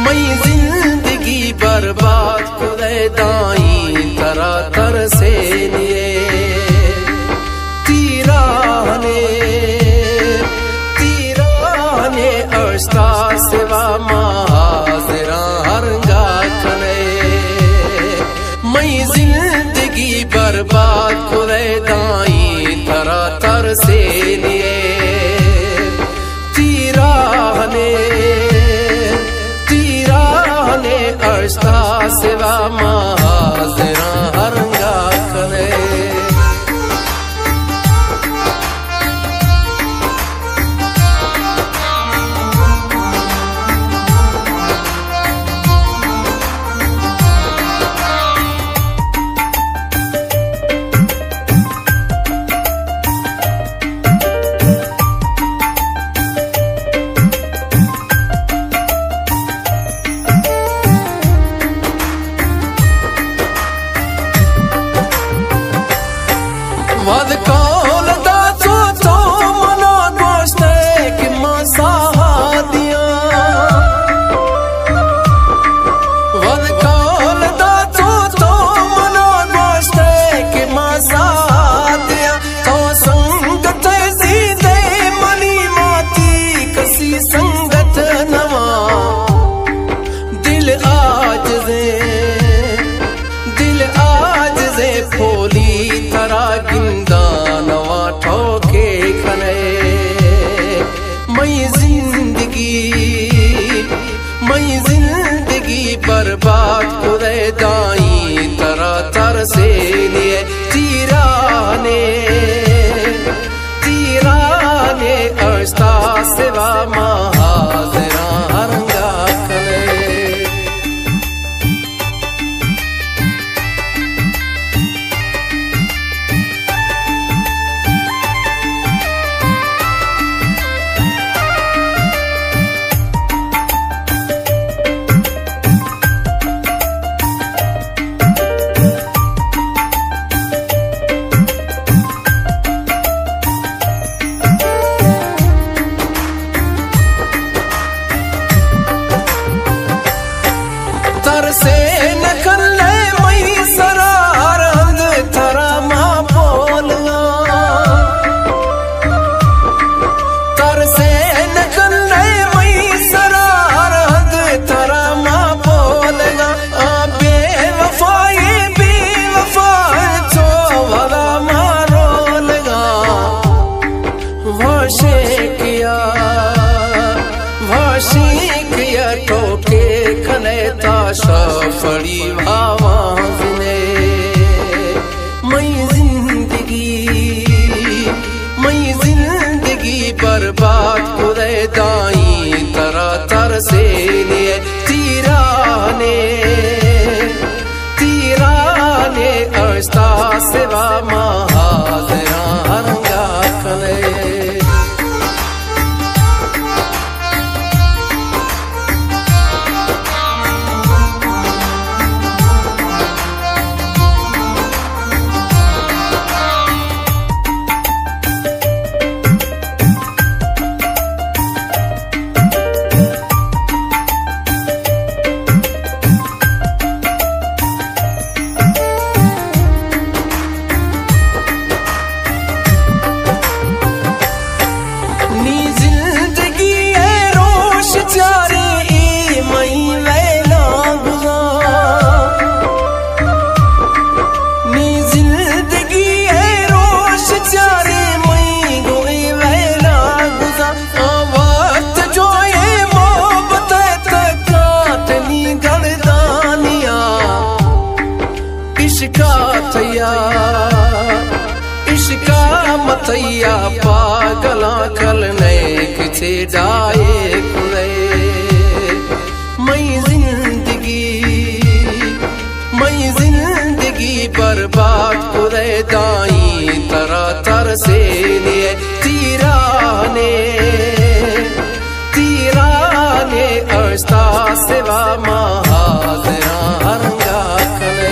मई जिंदगी बर्बाद खुदे दाई तरह तर से लिए तीराने अर्शता सिवा महाजरा हरंगा खने मई जिंदगी बर्बाद खुदे दाई तरह तर से लिए तीराने अर्शता सिवा महाजरा हरंगा खने वद कौल दा तो मना दोस्ते कि मसादियां वद कौल दा तो मना दोस्ते कि मसादियां तो संगत सीधे मनी माती कसी संगत नवा दिल आज जे फोली तरा गिंदा नवा ठोके खने मई जिंदगी बर्बाद खुदे दाई तरा तर से लिए तीराने अर्शता सिवा महाजरा हरंगा खने से न कर ले मई सरार हंद थरा मां बोलगा तर से न कर ले मई सरार हंद थरा मां बोलगा बेवफा तो वला मारो लगा वाशे किया ठोके खने ताशफड़ी आवाज ने मई जिंदगी बर्बाद खुदे दाई तरह तर से लिए तीराने अर्शता सिवा महाजरा हरंगा खने इश्का मथैया पागला कल नैक थे जाए खुदे मई जिंदगी बर्बाद खुदे दाई तरह तर से लिए तीराने अर्शता सिवा महाजरा हरंगा खने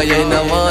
ये नवा